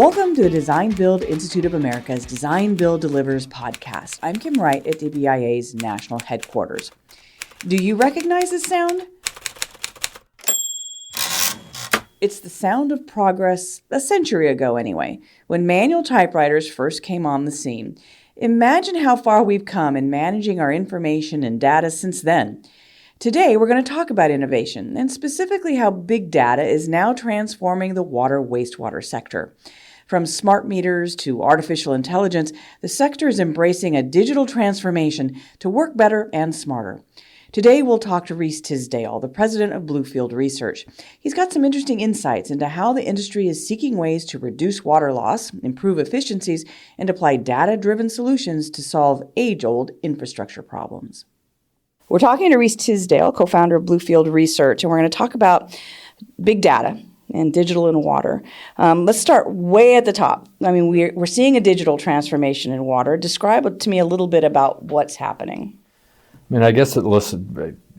Welcome to the Design Build Institute of America's Design Build Delivers podcast. I'm Kim Wright at DBIA's national headquarters. Do you recognize this sound? It's the sound of progress a century ago anyway, when manual typewriters first came on the scene. Imagine how far we've come in managing our information and data since then. Today, we're going to talk about innovation and specifically how big data is now transforming the water wastewater sector. From smart meters to artificial intelligence, the sector is embracing a digital transformation to work better and smarter. Today, we'll talk to Reese Tisdale, the president of Bluefield Research. He's got some interesting insights into how the industry is seeking ways to reduce water loss, improve efficiencies, and apply data-driven solutions to solve age-old infrastructure problems. We're talking to Reese Tisdale, co-founder of Bluefield Research, and we're going to talk about big data and digital in water. Let's start way at the top. I mean, we're seeing a digital transformation in water. Describe to me a little bit about what's happening. I mean, I guess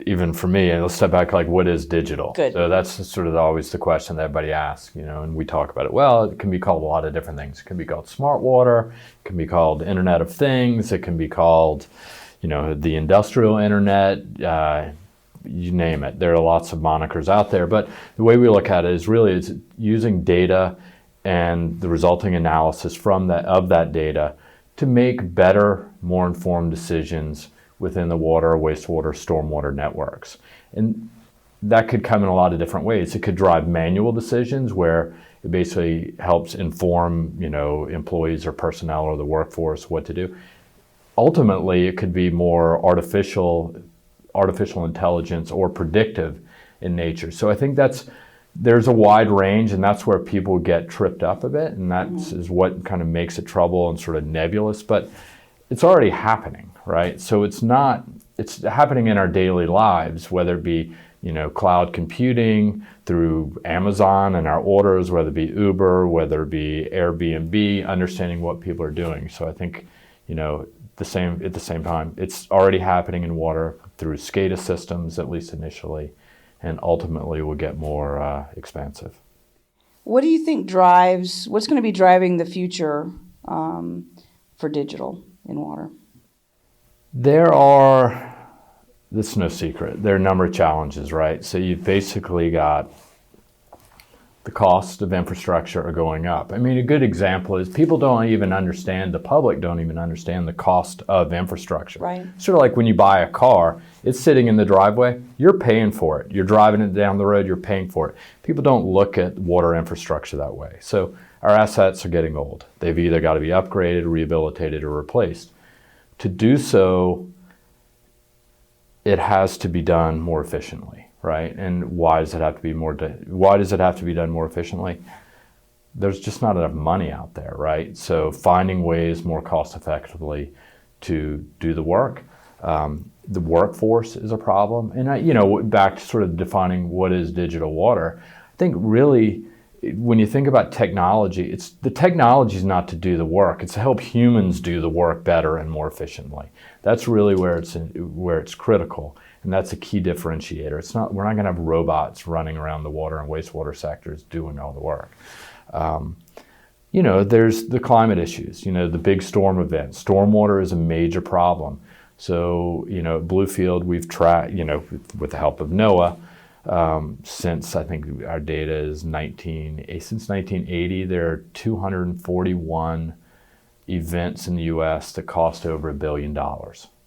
even for me, let's step back, like, what is digital? Good. So that's sort of always the question that everybody asks, and we talk about it. Well, it can be called a lot of different things. It can be called smart water. It can be called Internet of Things. It can be called, the industrial internet. You name it. There are lots of monikers out there. But the way we look at it is really it's using data and the resulting analysis of that data to make better, more informed decisions within the water, wastewater, stormwater networks. And that could come in a lot of different ways. It could drive manual decisions where it basically helps inform, employees or personnel or the workforce what to do. Ultimately, it could be more artificial intelligence or predictive in nature. So I think there's a wide range, and that's where people get tripped up a bit, and that is what kind of makes it trouble and sort of nebulous, but it's already happening, right? So it's happening in our daily lives, whether it be, cloud computing through Amazon and our orders, whether it be Uber, whether it be Airbnb, understanding what people are doing. So I think, at the same time, it's already happening in water through SCADA systems, at least initially, and ultimately will get more expansive. What do you think what's going to be driving the future for digital in water? This is no secret, there are a number of challenges, right? So you've basically got the cost of infrastructure are going up. I mean, a good example is the public don't even understand the cost of infrastructure. Right. Sort of like when you buy a car, it's sitting in the driveway, you're paying for it. You're driving it down the road, you're paying for it. People don't look at water infrastructure that way. So our assets are getting old. They've either got to be upgraded, rehabilitated, or replaced. To do so, it has to be done more efficiently, right? And why does it have to be done more efficiently? There's just not enough money out there, right? So finding ways more cost effectively to do the work. The workforce is a problem. And back to sort of defining what is digital water, I think really when you think about technology, the technology is not to do the work. It's to help humans do the work better and more efficiently. That's really where it's critical, and that's a key differentiator. We're not going to have robots running around the water and wastewater sectors doing all the work. There's the climate issues. The big storm events. Stormwater is a major problem. So at Bluefield, we've tracked, with the help of NOAA. Since I think our data is since 1980, there are 241 events in the U.S. that cost over $1 billion,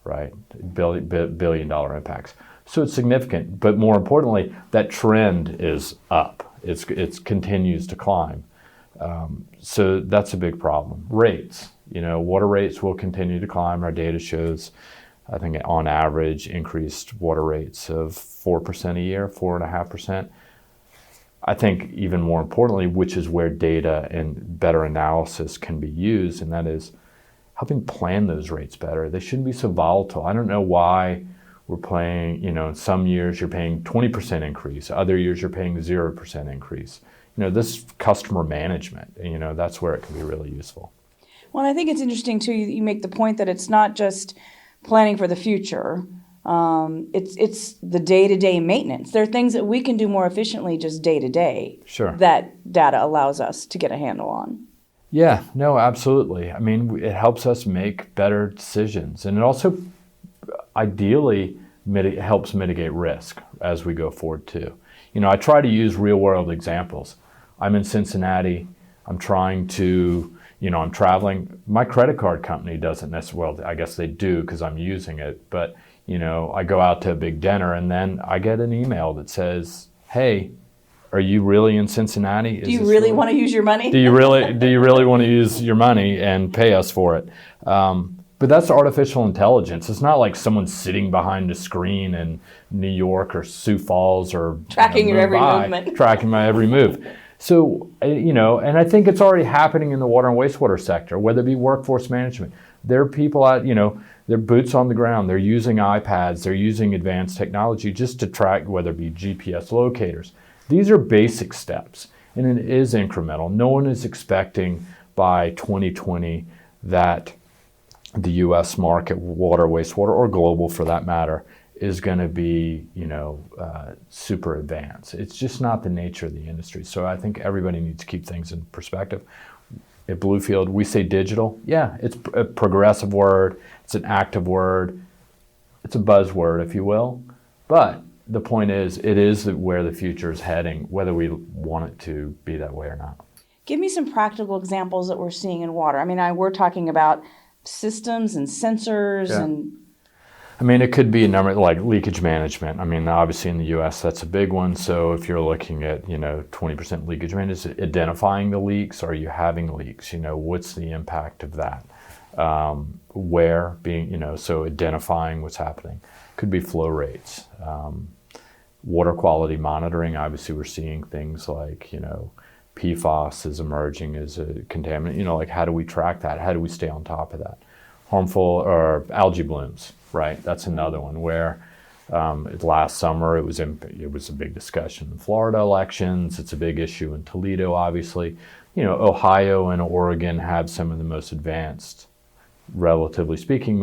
right? Billion dollar impacts. So it's significant, but more importantly, that trend is up. It continues to climb. So that's a big problem. Rates, water rates will continue to climb. Our data shows, I think on average, increased water rates of 4% a year, 4.5%. I think even more importantly, which is where data and better analysis can be used, and that is helping plan those rates better. They shouldn't be so volatile. I don't know why we're paying, in some years you're paying 20% increase, other years you're paying 0% increase. This customer management, that's where it can be really useful. Well, I think it's interesting too, you make the point that it's not just planning for the future. It's the day-to-day maintenance. There are things that we can do more efficiently just day-to-day. Sure. That data allows us to get a handle on. Yeah, no, absolutely. I mean, it helps us make better decisions, and it also ideally helps mitigate risk as we go forward too. I try to use real world examples. I'm in Cincinnati. I'm trying to, I'm traveling. My credit card company doesn't necessarily, well, I guess they do because I'm using it, but, I go out to a big dinner and then I get an email that says, hey, are you really in Cincinnati? Do you really want to use your money? Do you really want to use your money and pay us for it? But that's artificial intelligence. It's not like someone sitting behind a screen in New York or Sioux Falls or tracking your every movement, tracking my every move. So, and I think it's already happening in the water and wastewater sector, whether it be workforce management. There are people out, they're boots on the ground. They're using iPads. They're using advanced technology just to track, whether it be GPS locators. These are basic steps, and it is incremental. No one is expecting by 2020 that the U.S. market, water, wastewater, or global for that matter, is going to be, super advanced. It's just not the nature of the industry. So I think everybody needs to keep things in perspective. At Bluefield, we say digital. Yeah, it's a progressive word. It's an active word. It's a buzzword, if you will. But the point is, it is where the future is heading, whether we want it to be that way or not. Give me some practical examples that we're seeing in water. I mean, we're talking about systems and sensors and... I mean, it could be a number like leakage management. I mean, obviously in the U.S. that's a big one. So if you're looking at 20% leakage management, identifying the leaks. Are you having leaks? What's the impact of that? Where being so identifying what's happening. Could be flow rates, water quality monitoring. Obviously, we're seeing things like PFAS is emerging as a contaminant. Like how do we track that? How do we stay on top of that? Harmful or algae blooms. Right, that's another one where last summer it was a big discussion in Florida elections. It's a big issue in Toledo, obviously. Ohio and Oregon have some of the most advanced, relatively speaking,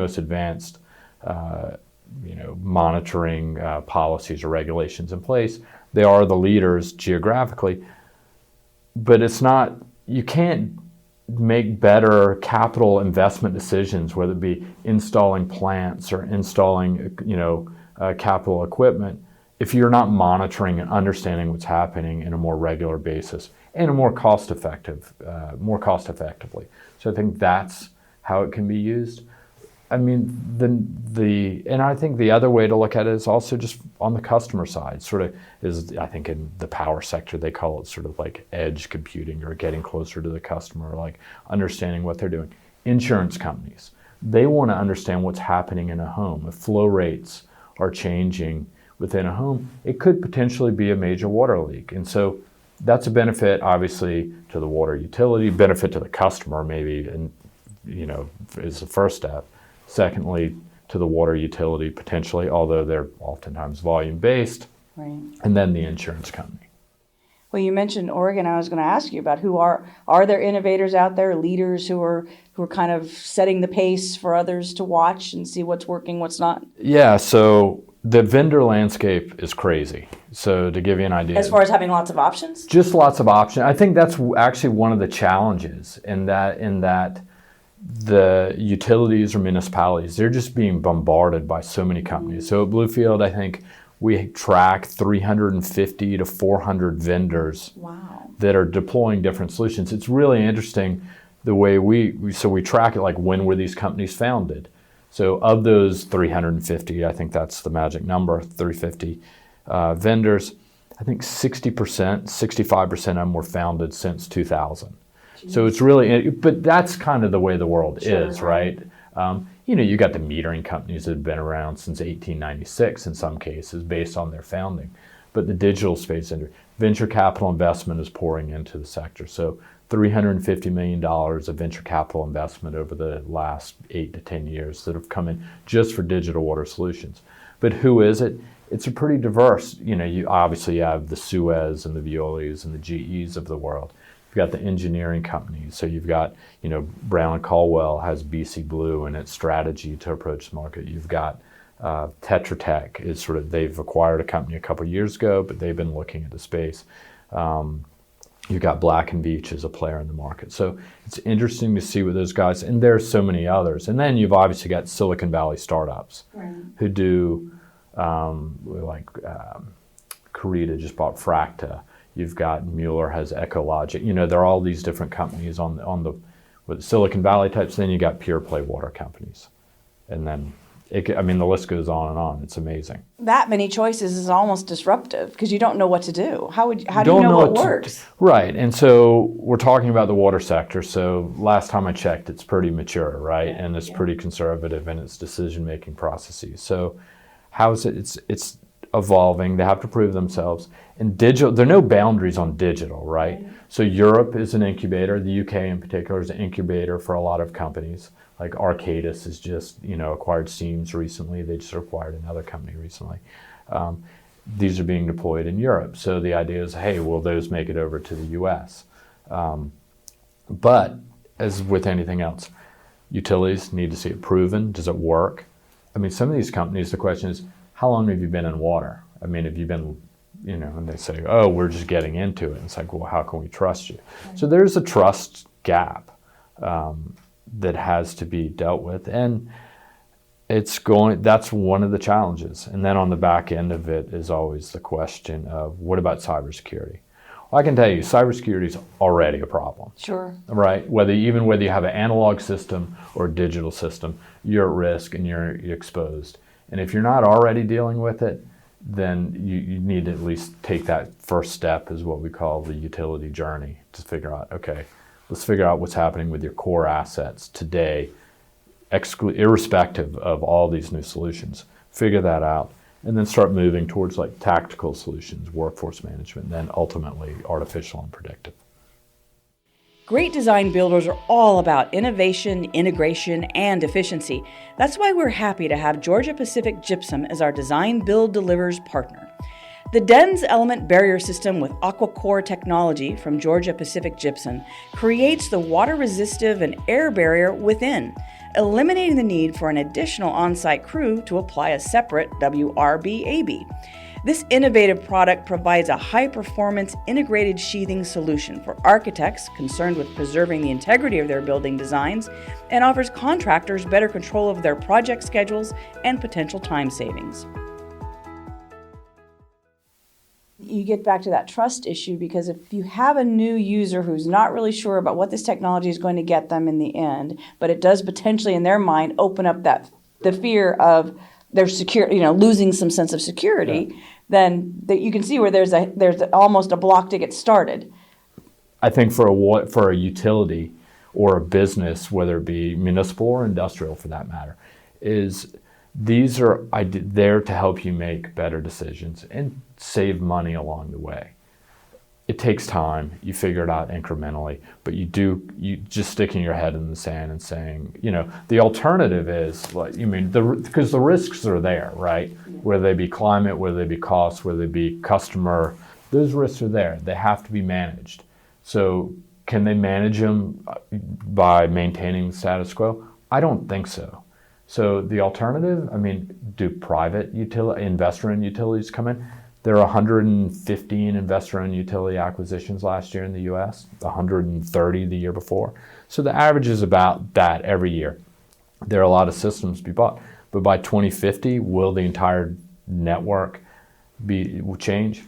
monitoring policies or regulations in place. They are the leaders geographically, but it's not. You can't make better capital investment decisions, whether it be installing plants or installing, capital equipment, if you're not monitoring and understanding what's happening in a more regular basis and a more cost-effectively. So I think that's how it can be used. I mean, and I think the other way to look at it is also just on the customer side, sort of is, I think in the power sector, they call it sort of like edge computing or getting closer to the customer, like understanding what they're doing. Insurance companies, they want to understand what's happening in a home. If flow rates are changing within a home, it could potentially be a major water leak. And so that's a benefit, obviously, to the water utility, benefit to the customer, maybe, and, is the first step. Secondly, to the water utility potentially, although they're oftentimes volume-based, right. And then the insurance company. Well, you mentioned Oregon. I was going to ask you about who are there innovators out there, leaders who are kind of setting the pace for others to watch and see what's working, what's not? Yeah, so the vendor landscape is crazy. So to give you an idea. As far as having lots of options? Just lots of options. I think that's actually one of the challenges in that the utilities or municipalities, they're just being bombarded by so many companies. So at Bluefield, I think we track 350 to 400 vendors that are deploying different solutions. It's really interesting the way we track it, like when were these companies founded? So of those 350, I think that's the magic number, 350 vendors, I think 60%, 65% of them were founded since 2000. So it's really, but that's kind of the way the world is, right? You got the metering companies that have been around since 1896 in some cases based on their founding. But the digital space, venture capital investment is pouring into the sector. So $350 million of venture capital investment over the last 8 to 10 years that have come in just for digital water solutions. But who is it? It's a pretty diverse, you obviously have the Suez and the Veolis and the GEs of the world. You've got the engineering companies. So you've got, Brown and Caldwell has BC Blue and its strategy to approach the market. You've got Tetra Tech they've acquired a company a couple years ago, but they've been looking at the space. You've got Black & Veatch as a player in the market. So it's interesting to see what those guys, and there's so many others. And then you've obviously got Silicon Valley startups who do, Carita just bought Fracta. You've got Mueller has Ecologic. There are all these different companies on the with Silicon Valley types. Then you got pure play water companies. And then, the list goes on and on. It's amazing. That many choices is almost disruptive because you don't know what to do. How do you know what works? Right. And so we're talking about the water sector. So last time I checked, it's pretty mature, right? Yeah, and it's pretty conservative in its decision-making processes. So how is it? It's evolving. They have to prove themselves. And digital, there are no boundaries on digital, right? So Europe is an incubator. The UK in particular is an incubator for a lot of companies. Like Arcadis has just, acquired Seams recently. They just acquired another company recently. These are being deployed in Europe. So the idea is, hey, will those make it over to the US? But as with anything else, utilities need to see it proven. Does it work? Some of these companies, the question is, how long have you been in water? Have you been, and they say, oh, we're just getting into it. And it's like, well, how can we trust you? So there's a trust gap that has to be dealt with. And that's one of the challenges. And then on the back end of it is always the question of, what about cybersecurity? Well, I can tell you, cybersecurity is already a problem. Sure. Right? Whether you have an analog system or a digital system, you're at risk and you're exposed. And if you're not already dealing with it, then you need to at least take that first step, is what we call the utility journey, to figure out, okay, let's figure out what's happening with your core assets today, irrespective of all these new solutions. Figure that out, and then start moving towards tactical solutions, workforce management, and then ultimately artificial and predictive. Great design builders are all about innovation, integration, and efficiency. That's why we're happy to have Georgia Pacific Gypsum as our Design Build Delivers partner. The DENS element barrier system with AquaCore technology from Georgia Pacific Gypsum creates the water-resistive and air barrier within, eliminating the need for an additional on-site crew to apply a separate WRB-AB. This innovative product provides a high-performance integrated sheathing solution for architects concerned with preserving the integrity of their building designs, and offers contractors better control of their project schedules and potential time savings. You get back to that trust issue, because if you have a new user who's not really sure about what this technology is going to get them in the end, but it does potentially in their mind open up the fear of their security, losing some sense of security, then you can see where there's almost a block to get started. I think for a utility or a business, whether it be municipal or industrial for that matter, these are there to help you make better decisions and save money along the way. It takes time. You figure it out incrementally, but you just sticking your head in the sand and saying, the alternative is because the risks are there, right? Whether they be climate, whether they be cost, whether they be customer, those risks are there. They have to be managed. So can they manage them by maintaining the status quo? I don't think so. So the alternative, do private investor-owned utilities come in? There are 115 investor-owned utility acquisitions last year in the U.S., 130 the year before. So the average is about that every year. There are a lot of systems to be bought. But by 2050, will the entire network will change?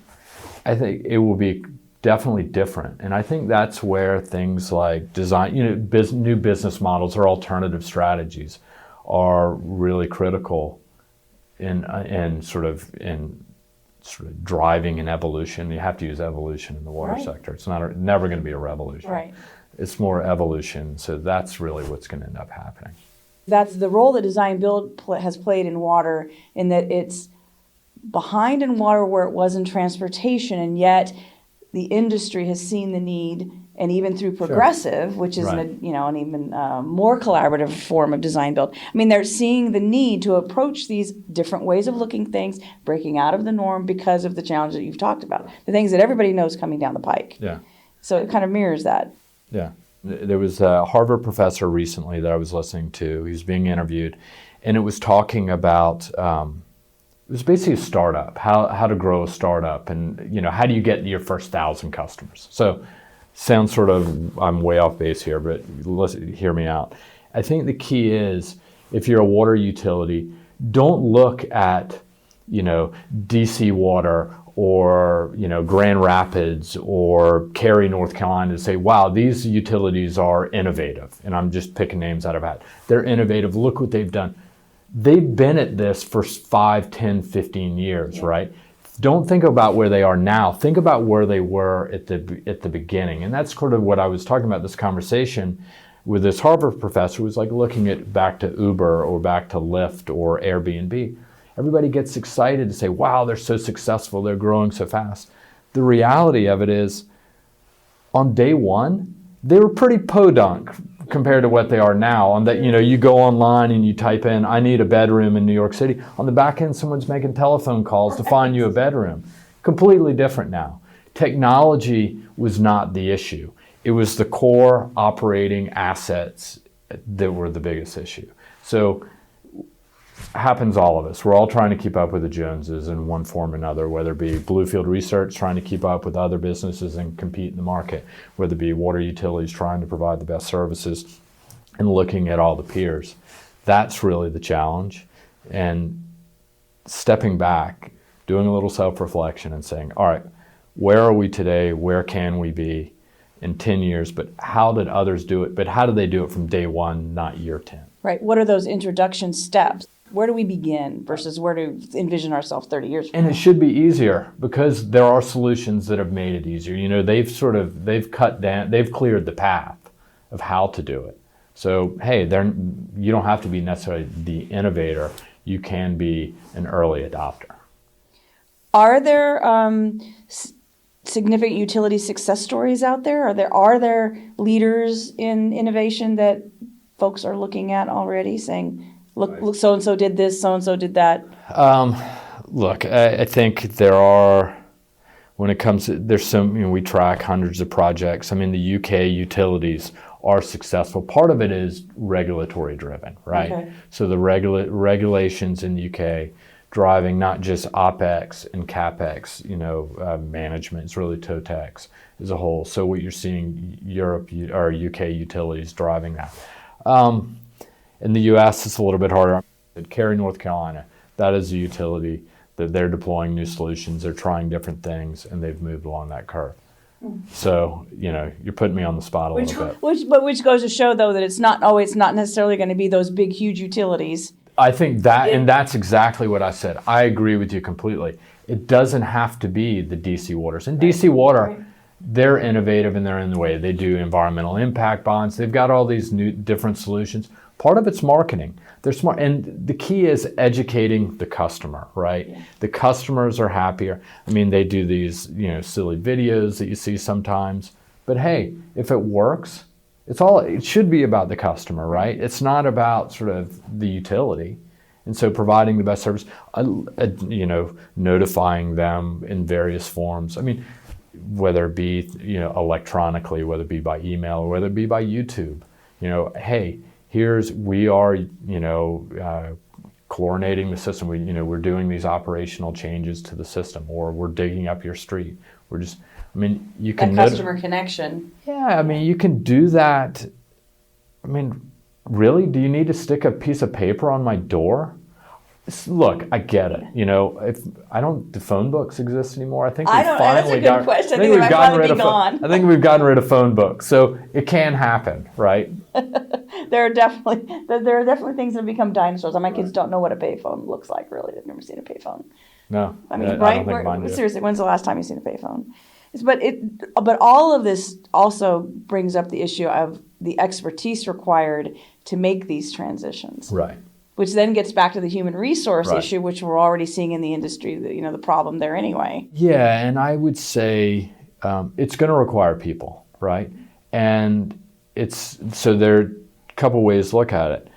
I think it will be definitely different. And I think that's where things like design, new business models or alternative strategies are really critical in sort of driving an evolution. You have to use evolution in the water sector. It's never going to be a revolution. Right. It's more evolution. So that's really what's going to end up happening. That's the role that Design Build has played in water, in that it's behind in water where it was in transportation, and yet the industry has seen the need, and even through Progressive, which is an even more collaborative form of design build. They're seeing the need to approach these different ways of looking things, breaking out of the norm because of the challenges that you've talked about, the things that everybody knows coming down the pike. Yeah. So it kind of mirrors that. Yeah. There was a Harvard professor recently that I was listening to. He was being interviewed, and it was talking about it was basically a startup, how to grow a startup, and how do you get your first 1,000 customers. So sounds sort of, I'm way off base here, but hear me out. I think the key is, if you're a water utility, don't look at, DC Water or, Grand Rapids or Cary, North Carolina, to say, wow, these utilities are innovative. And I'm just picking names out of a hat. They're innovative. Look what they've done. They've been at this for 5, 10, 15 years, right? Don't think about where they are now. Think about where they were at the beginning. And that's sort of what I was talking about, this conversation with this Harvard professor, who was like looking at back to Uber or back to Lyft or Airbnb. Everybody gets excited to say, wow, they're so successful, they're growing so fast. The reality of it is, on day one, they were pretty podunk compared to what they are now. On that, you go online and you type in, I need a bedroom in New York City. On the back end, someone's making telephone calls to find you a bedroom. Completely different now. Technology was not the issue. It was the core operating assets that were the biggest issue. So happens all of us. We're all trying to keep up with the Joneses in one form or another, whether it be Bluefield Research trying to keep up with other businesses and compete in the market, whether it be water utilities trying to provide the best services and looking at all the peers. That's really the challenge. And stepping back, doing a little self-reflection and saying, all right, where are we today? Where can we be in 10 years? But how did others do it? But how did they do it from day one, not year 10? Right. What are those introduction steps? Where do we begin versus where to envision ourselves 30 years from now? And it should be easier, because there are solutions that have made it easier. They've cut down, they've cleared the path of how to do it. So, hey, you don't have to be necessarily the innovator. You can be an early adopter. Are there significant utility success stories out there? Are there leaders in innovation that folks are looking at already, saying, look, so-and-so did this, so-and-so did that? Look, I think there are, when it comes to, there's some, we track hundreds of projects. I mean, the UK utilities are successful. Part of it is regulatory driven, right? Okay. So the regulations in the UK driving not just OPEX and CAPEX, management, it's really TOTEX as a whole. So what you're seeing, Europe or UK utilities driving that. In the U.S., it's a little bit harder. At Cary, North Carolina, that is a utility that they're deploying new solutions. They're trying different things, and they've moved along that curve. So, you're putting me on the spot a little bit. Which goes to show, though, that it's not necessarily going to be those big, huge utilities. I think that, and that's exactly what I said. I agree with you completely. It doesn't have to be the DC Waters. And DC Water, they're innovative and they're in the way. They do environmental impact bonds. They've got all these new different solutions. Part of it's marketing. They're smart. And the key is educating the customer, right? Yeah. The customers are happier. I mean, they do these, silly videos that you see sometimes. But hey, if it works, it should be about the customer, right? It's not about sort of the utility. And so providing the best service, notifying them in various forms. I mean, whether it be, electronically, whether it be by email, or whether it be by YouTube, hey, we are, chlorinating the system. We're doing these operational changes to the system, or we're digging up your street. You can that customer connection. Yeah, you can do that. Really, do you need to stick a piece of paper on my door? Look, I get it. Do phone books exist anymore? I think that's a good question. I think we've gotten rid of gone. I think we've gotten rid of phone books, so it can happen, right? There are definitely things that have become dinosaurs. My kids don't know what a payphone looks like. Really, they've never seen a payphone. No, right? I don't think mine do. Seriously, when's the last time you've seen a payphone? But all of this also brings up the issue of the expertise required to make these transitions. Right. Which then gets back to the human resource issue, which we're already seeing in the industry, the problem there anyway. Yeah, and I would say it's going to require people, right? And so there are a couple ways to look at it.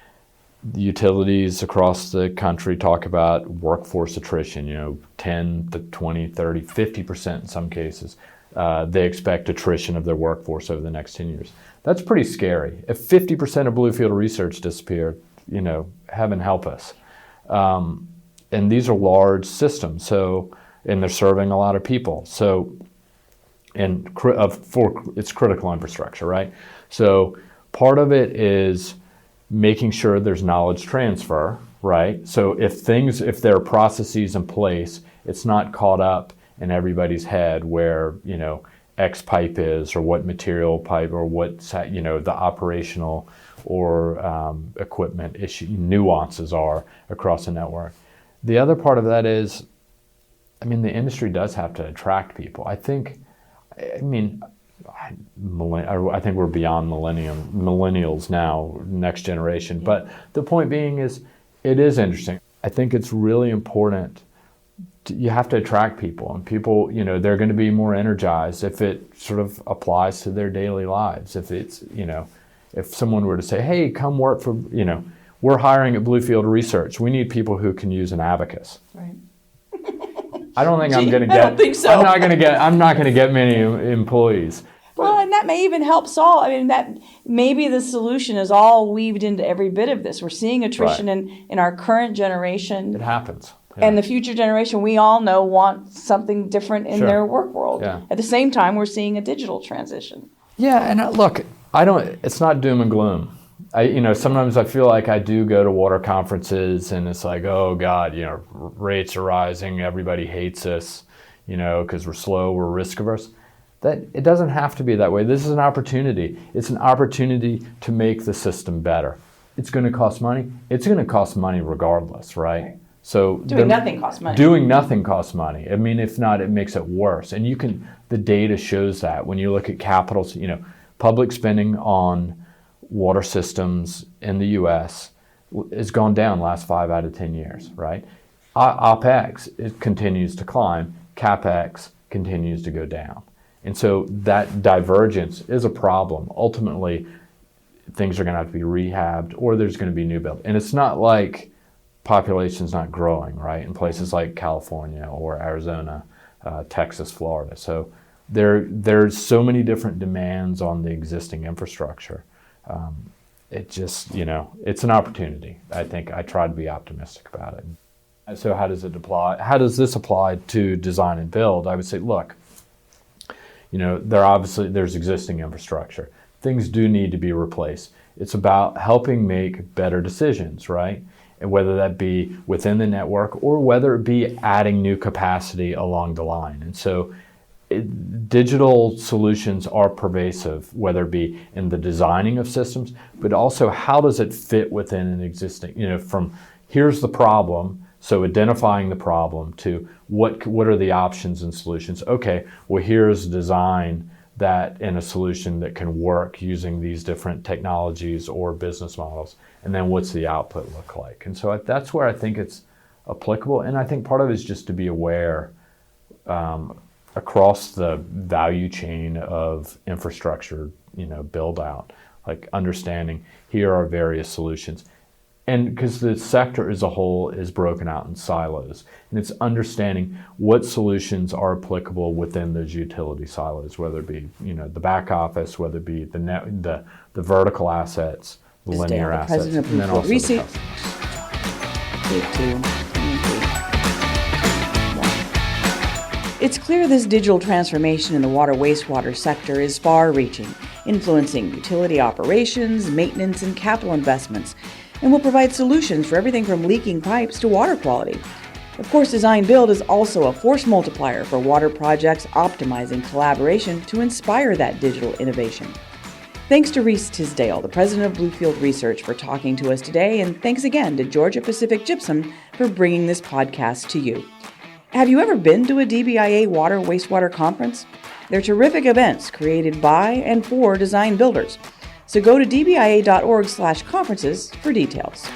The utilities across the country talk about workforce attrition, 10 to 20, 30, 50% in some cases. They expect attrition of their workforce over the next 10 years. That's pretty scary. If 50% of Bluefield Research disappeared, heaven help us. And these are large systems, and they're serving a lot of people. So and for its critical infrastructure, right? So part of it is making sure there's knowledge transfer, right? So if there are processes in place, it's not caught up in everybody's head where, X pipe is, or what material pipe, or what, the operational or equipment issue nuances are across the network. The other part of that is, the industry does have to attract people. I think we're beyond millennials now, next generation. But the point being is, it is interesting. I think it's really important. You have to attract people, and people, they're going to be more energized if it sort of applies to their daily lives. If it's, if someone were to say, hey, come work for, we're hiring at Bluefield Research. We need people who can use an abacus. Right. I don't think I'm going to get. I don't think so. I'm not going to get many employees. Well, and that may even help solve. That maybe the solution is all weaved into every bit of this. We're seeing attrition in our current generation. It happens. Yeah. And the future generation, we all know, want something different in their work world. Yeah. At the same time, we're seeing a digital transition. Yeah, and look, it's not doom and gloom. Sometimes I feel like I do go to water conferences, and it's like, oh God, rates are rising, everybody hates us, because we're slow, we're risk averse. That it doesn't have to be that way. This is an opportunity. It's an opportunity to make the system better. It's going to cost money. It's going to cost money regardless, right? So doing nothing costs money. Doing nothing costs money. If not, it makes it worse. And the data shows that when you look at capital, public spending on water systems in the U.S. has gone down last 5 out of 10 years, right? OPEX, it continues to climb. CapEx continues to go down. And so that divergence is a problem. Ultimately, things are going to have to be rehabbed, or there's going to be new build. And it's not like population's not growing, right? In places like California or Arizona, Texas, Florida. So there's so many different demands on the existing infrastructure. It just, it's an opportunity. I think I try to be optimistic about it. So how does it apply? How does this apply to design and build? I would say, look, there's existing infrastructure. Things do need to be replaced. It's about helping make better decisions, right? And whether that be within the network or whether it be adding new capacity along the line. And so digital solutions are pervasive, whether it be in the designing of systems, but also how does it fit within an existing, from here's the problem, so identifying the problem, to what are the options and solutions. Okay, well, here's design that in a solution that can work using these different technologies or business models, and then what's the output look like. And so that's where I think it's applicable, and I think part of it is just to be aware across the value chain of infrastructure, build out, like understanding here are various solutions. And because the sector as a whole is broken out in silos, and it's understanding what solutions are applicable within those utility silos, whether it be the back office, whether it be the vertical assets, the linear assets, and then also Reese. the It's clear this digital transformation in the water wastewater sector is far-reaching, influencing utility operations, maintenance, and capital investments, and will provide solutions for everything from leaking pipes to water quality. Of course, Design Build is also a force multiplier for water projects, optimizing collaboration to inspire that digital innovation. Thanks to Reese Tisdale, the president of Bluefield Research, for talking to us today, and thanks again to Georgia Pacific Gypsum for bringing this podcast to you. Have you ever been to a DBIA water wastewater conference? They're terrific events created by and for design builders. So go to dbia.org/conferences for details.